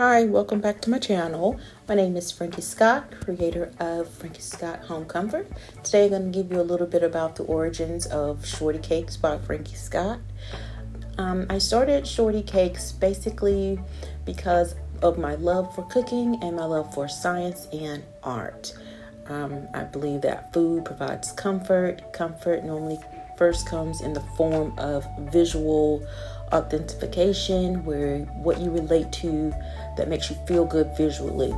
Hi, welcome back to my channel. My name is Frankie Scott, creator of Frankie Scott Home Comfort. Today I'm going to give you a little bit about the origins of Shorty Cakes by Frankie Scott. I started Shorty Cakes basically because of my love for cooking and my love for science and art. I believe that food provides comfort. Comfort normally first comes in the form of visual authentication, where what you relate to that makes you feel good visually.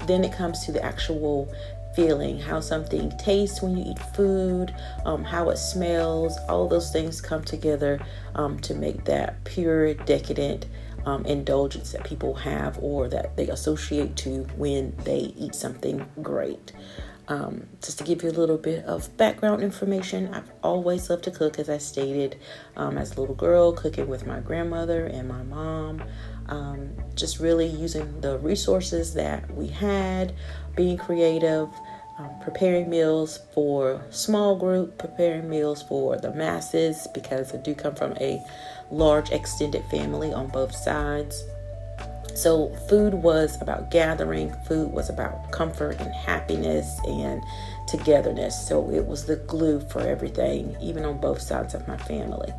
Then it comes to the actual feeling, how something tastes when you eat food, how it smells. All those things come together to make that pure, decadent indulgence that people have or that they associate to when they eat something great. Just to give you a little bit of background information, I've always loved to cook, as I stated, as a little girl, cooking with my grandmother and my mom, just really using the resources that we had, being creative, preparing meals for small group, preparing meals for the masses, because I do come from a large extended family on both sides. So food was about gathering, food was about comfort and happiness and togetherness. So it was the glue for everything, even on both sides of my family.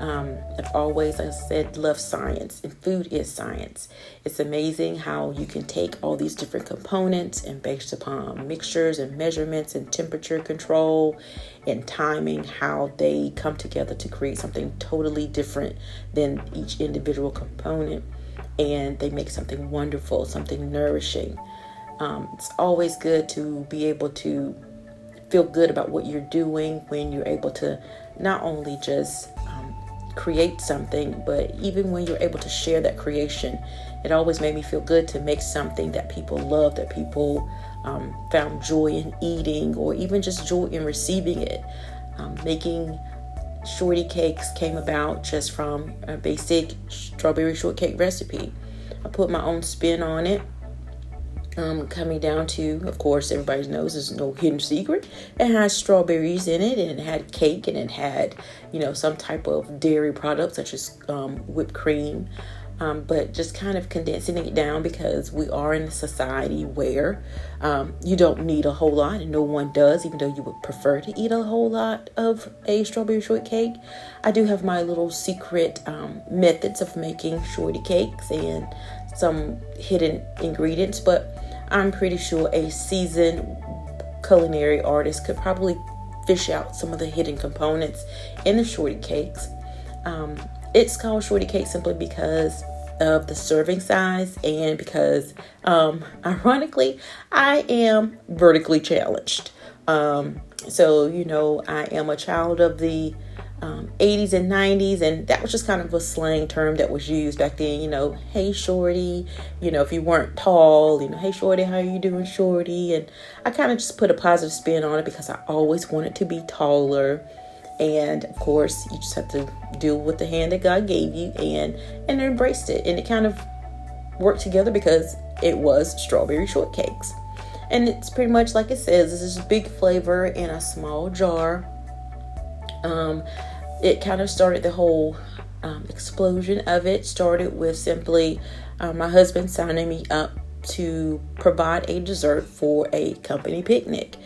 I've always, like I said, loved science, and food is science. It's amazing how you can take all these different components and based upon mixtures and measurements and temperature control and timing, how they come together to create something totally different than each individual component. And they make something wonderful, something nourishing. It's always good to be able to feel good about what you're doing when you're able to not only just create something, but even when you're able to share that creation. It always made me feel good to make something that people love, that people found joy in eating, or even just joy in receiving it. Making Shorty Cakes came about just from a basic strawberry shortcake recipe. I put my own spin on it. Coming down to, of course, everybody knows there's no hidden secret. It has strawberries in it, and it had cake, and it had, some type of dairy product such as whipped cream. But just kind of condensing it down, because we are in a society where you don't need a whole lot, and no one does, even though you would prefer to eat a whole lot of a strawberry shortcake. I do have my little secret methods of making shorty cakes and some hidden ingredients, but I'm pretty sure a seasoned culinary artist could probably fish out some of the hidden components in the shorty cakes. It's called shorty cake simply because of the serving size, and because ironically I am vertically challenged. So I am a child of the 80s and 90s, and that was just kind of a slang term that was used back then. Hey shorty, if you weren't tall, hey shorty, how are you doing, shorty? And I kind of just put a positive spin on it because I always wanted to be taller. And of course, you just have to deal with the hand that God gave you and embraced it. And it kind of worked together because it was strawberry shortcakes. And it's pretty much like it says, this is big flavor in a small jar. It kind of started the whole explosion of it. Started with simply my husband signing me up to provide a dessert for a company picnic.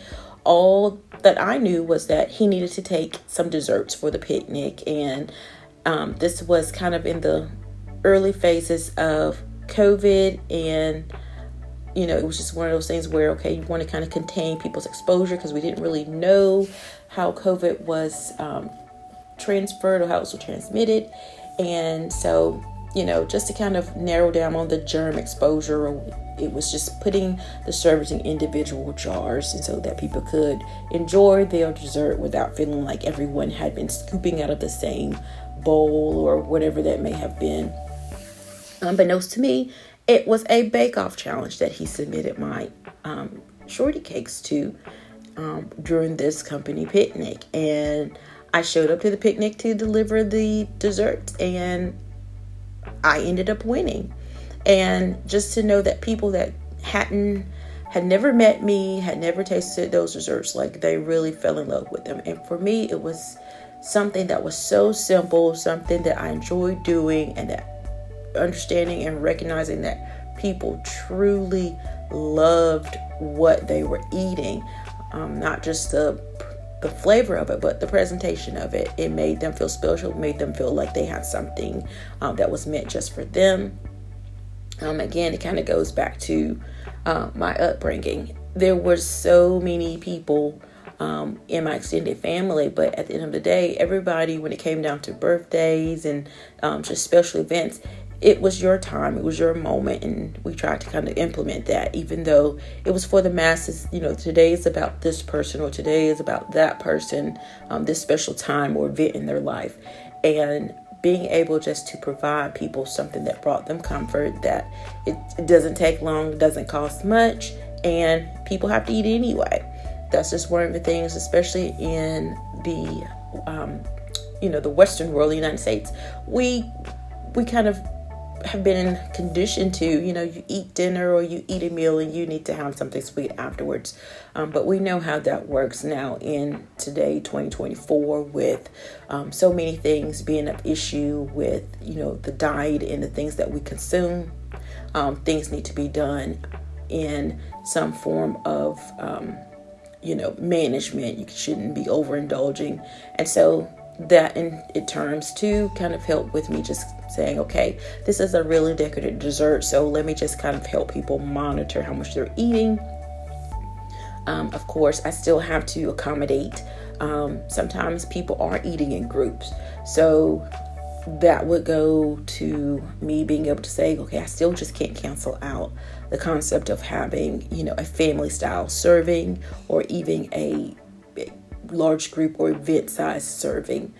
All that I knew was that he needed to take some desserts for the picnic, and this was kind of in the early phases of COVID, and it was just one of those things where, okay, you want to kind of contain people's exposure, because we didn't really know how COVID was transferred or how it was transmitted. And so, just to kind of narrow down on the germ exposure, it was just putting the servers in individual jars, and so that people could enjoy their dessert without feeling like everyone had been scooping out of the same bowl or whatever that may have been. Unbeknownst to me, it was a bake-off challenge that he submitted my shorty cakes to during this company picnic. And I showed up to the picnic to deliver the desserts, and I ended up winning. And just to know that people that had never met me, had never tasted those desserts, like they really fell in love with them. And for me, it was something that was so simple, something that I enjoyed doing, and that understanding and recognizing that people truly loved what they were eating, not just the flavor of it, but the presentation of it. It made them feel special, made them feel like they had something that was meant just for them. Again, it kind of goes back to my upbringing. There were so many people in my extended family, but at the end of the day, everybody, when it came down to birthdays and just special events, it was your time, it was your moment, and we tried to kind of implement that, even though it was for the masses. Today is about this person, or today is about that person, this special time or event in their life. And being able just to provide people something that brought them comfort, that it doesn't take long, doesn't cost much, and people have to eat anyway. That's just one of the things, especially in the the Western world, the United States. We kind of have been conditioned to, you eat dinner or you eat a meal and you need to have something sweet afterwards. But we know how that works now in today, 2024, with so many things being an issue with, the diet and the things that we consume. Things need to be done in some form of, management. You shouldn't be overindulging. And so that in terms to kind of help with me just saying, okay, this is a really decadent dessert, so let me just kind of help people monitor how much they're eating. Of course, I still have to accommodate. Sometimes people are eating in groups, so that would go to me being able to say, okay, I still just can't cancel out the concept of having, a family style serving, or even a large group or event size serving.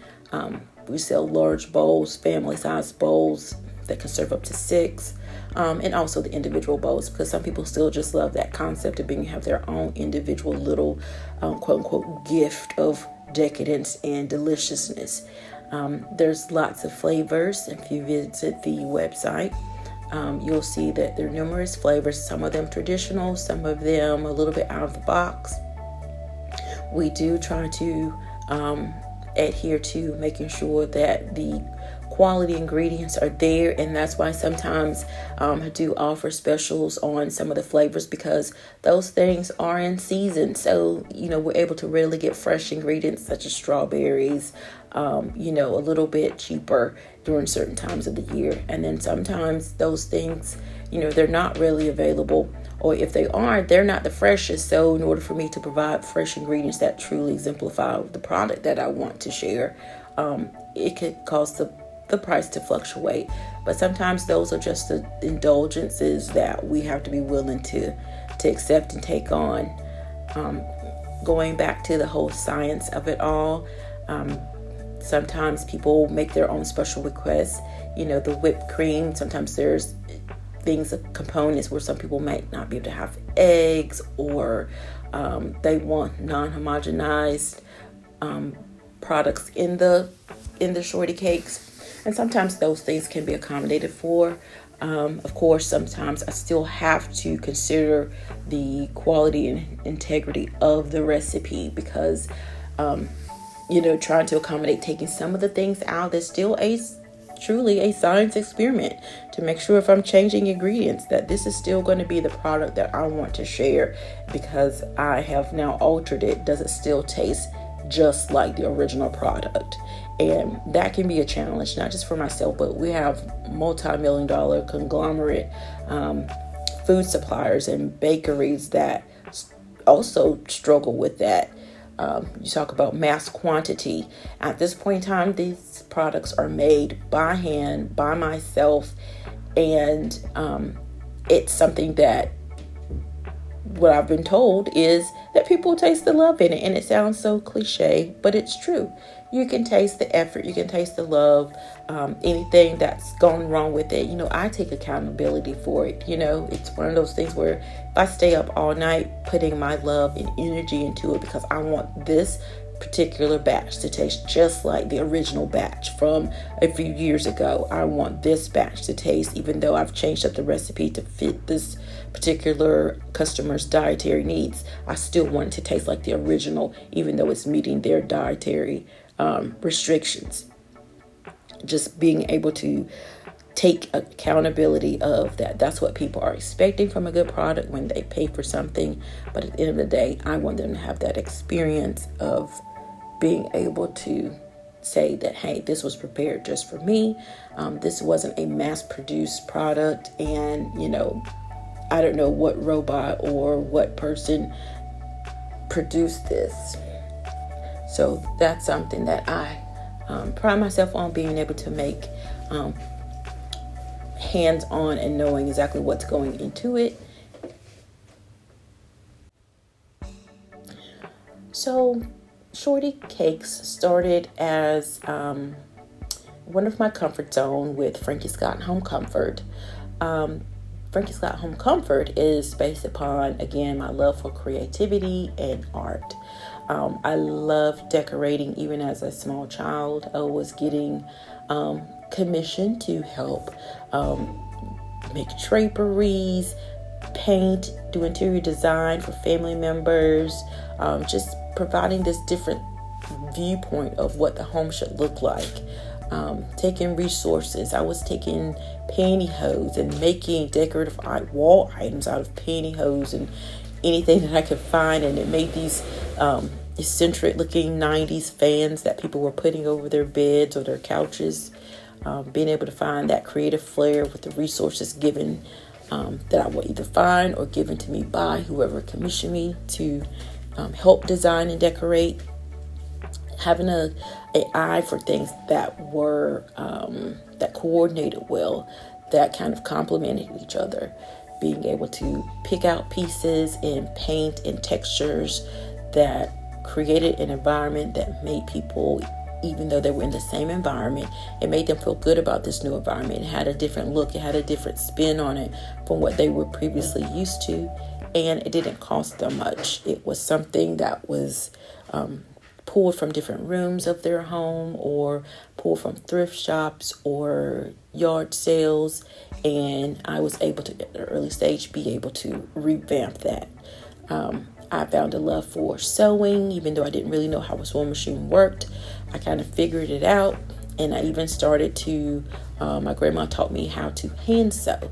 We sell large bowls, family size bowls that can serve up to 6, and also the individual bowls, because some people still just love that concept of have their own individual little quote unquote gift of decadence and deliciousness. There's lots of flavors. If you visit the website, you'll see that there are numerous flavors, some of them traditional, some of them a little bit out of the box. We do try to adhere to making sure that the quality ingredients are there, and that's why sometimes I do offer specials on some of the flavors, because those things are in season. So we're able to really get fresh ingredients such as strawberries, a little bit cheaper during certain times of the year. And then sometimes those things, they're not really available, or if they are, they're not the freshest. So in order for me to provide fresh ingredients that truly exemplify the product that I want to share, it could cause the price to fluctuate. But sometimes those are just the indulgences that we have to be willing to accept and take on. Going back to the whole science of it all, sometimes people make their own special requests. The whipped cream, sometimes there's components where some people might not be able to have eggs, or they want non-homogenized products in the Shorti Cakes. And sometimes those things can be accommodated for. Of course, sometimes I still have to consider the quality and integrity of the recipe, because, trying to accommodate taking some of the things out, there's still truly a science experiment to make sure, if I'm changing ingredients, that this is still going to be the product that I want to share, because I have now altered it. Does it still taste just like the original product? And that can be a challenge, not just for myself, but we have multi-million-dollar conglomerate food suppliers and bakeries that also struggle with that. You talk about mass quantity. At this point in time, these products are made by hand, by myself, and it's something that, what I've been told is that people taste the love in it. And it sounds so cliche, but it's true. You can taste the effort, you can taste the love. Anything that's gone wrong with it, I take accountability for it. It's one of those things where if I stay up all night putting my love and energy into it, because I want this particular batch to taste just like the original batch from a few years ago. I want this batch to taste, even though I've changed up the recipe to fit this particular customer's dietary needs, I still want it to taste like the original, even though it's meeting their dietary restrictions. Just being able to take accountability of that. That's what people are expecting from a good product when they pay for something. But at the end of the day, I want them to have that experience of being able to say that, hey, this was prepared just for me. This wasn't a mass-produced product, and I don't know what robot or what person produced this. So that's something that I pride myself on, being able to make hands-on and knowing exactly what's going into it. So Shorti Cakes started as one of my comfort zone with Frankie Scott Home Comfort. Frankie Scott Home Comfort is based upon, again, my love for creativity and art. I love decorating. Even as a small child, I was getting commissioned to help make draperies, paint, do interior design for family members, just providing this different viewpoint of what the home should look like. Taking resources. I was taking pantyhose and making decorative wall items out of pantyhose and anything that I could find, and it made these eccentric looking 90s fans that people were putting over their beds or their couches. Being able to find that creative flair with the resources given that I will either find or given to me by whoever commissioned me to help design and decorate. Having an eye for things that were that coordinated well, that kind of complemented each other. Being able to pick out pieces and paint and textures that created an environment that made people, even though they were in the same environment, it made them feel good about this new environment. It had a different look. It had a different spin on it from what they were previously used to. And it didn't cost them much. It was something that was pulled from different rooms of their home, or pulled from thrift shops or yard sales. And I was able to, at an early stage, be able to revamp that. I found a love for sewing, even though I didn't really know how a sewing machine worked. I kind of figured it out, and I even started to, my grandma taught me how to hand sew.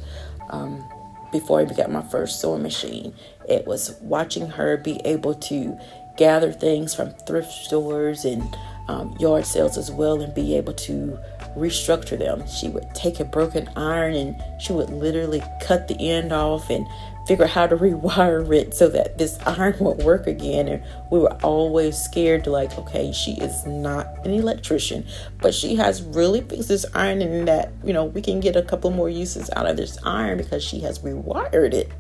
Before I got my first sewing machine, it was watching her be able to gather things from thrift stores and yard sales as well, and be able to restructure them. She would take a broken iron and she would literally cut the end off and figure out how to rewire it so that this iron would work again. And we were always scared to, like, okay, she is not an electrician, but she has really fixed this iron, and that, we can get a couple more uses out of this iron because she has rewired it.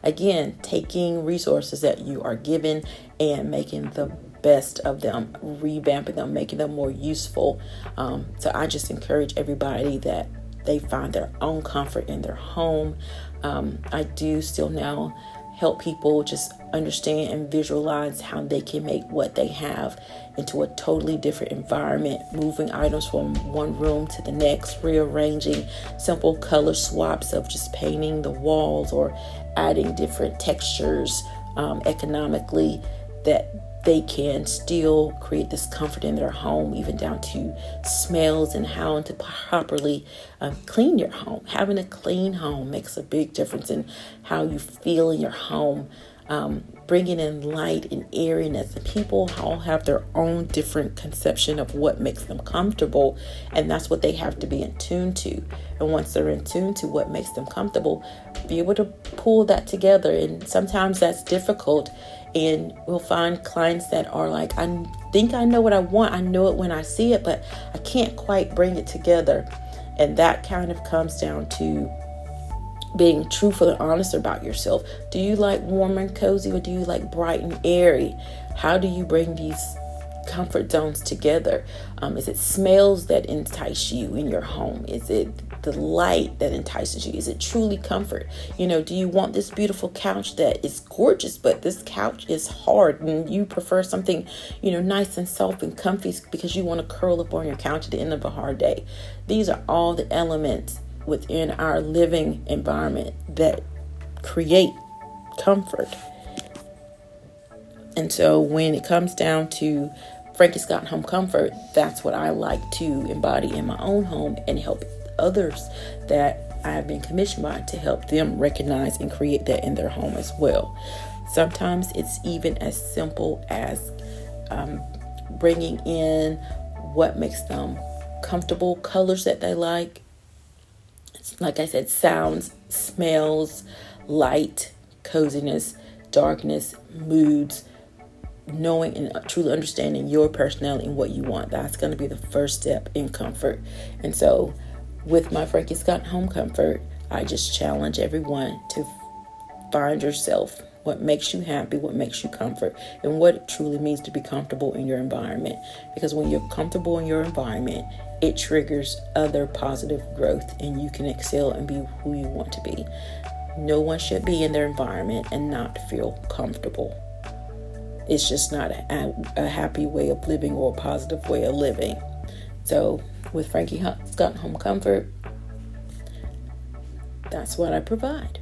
Again, taking resources that you are given and making the best of them, revamping them, making them more useful. So I just encourage everybody that they find their own comfort in their home. I do still now help people just understand and visualize how they can make what they have into a totally different environment, moving items from one room to the next, rearranging, simple color swaps of just painting the walls or adding different textures economically, that they can still create this comfort in their home, even down to smells and how to properly clean your home. Having a clean home makes a big difference in how you feel in your home. Bringing in light and airiness. And people all have their own different conception of what makes them comfortable, and that's what they have to be in tune to. And once they're in tune to what makes them comfortable, be able to pull that together. And sometimes that's difficult. And we'll find clients that are like, I think I know what I want. I know it when I see it, but I can't quite bring it together. And that kind of comes down to being truthful and honest about yourself. Do you like warm and cozy, or do you like bright and airy? How do you bring these comfort zones together? Is it smells that entice you in your home? Is it the light that entices you? Is it truly comfort? Do you want this beautiful couch that is gorgeous, but this couch is hard and you prefer something, nice and soft and comfy because you want to curl up on your couch at the end of a hard day? These are all the elements within our living environment that create comfort. And so when it comes down to Frankie Scott Home Comfort, that's what I like to embody in my own home and help others that I have been commissioned by to help them recognize and create that in their home as well. Sometimes it's even as simple as bringing in what makes them comfortable, colors that they like. Like I said, sounds, smells, light, coziness, darkness, moods, knowing and truly understanding your personality and what you want. That's going to be the first step in comfort. And so with my Frankie Scott Home Comfort, I just challenge everyone to find yourself, what makes you happy, what makes you comfort, and what it truly means to be comfortable in your environment. Because when you're comfortable in your environment, it triggers other positive growth and you can excel and be who you want to be. No one should be in their environment and not feel comfortable. It's just not a happy way of living or a positive way of living. So with Frankie Scott Home Comfort, that's what I provide.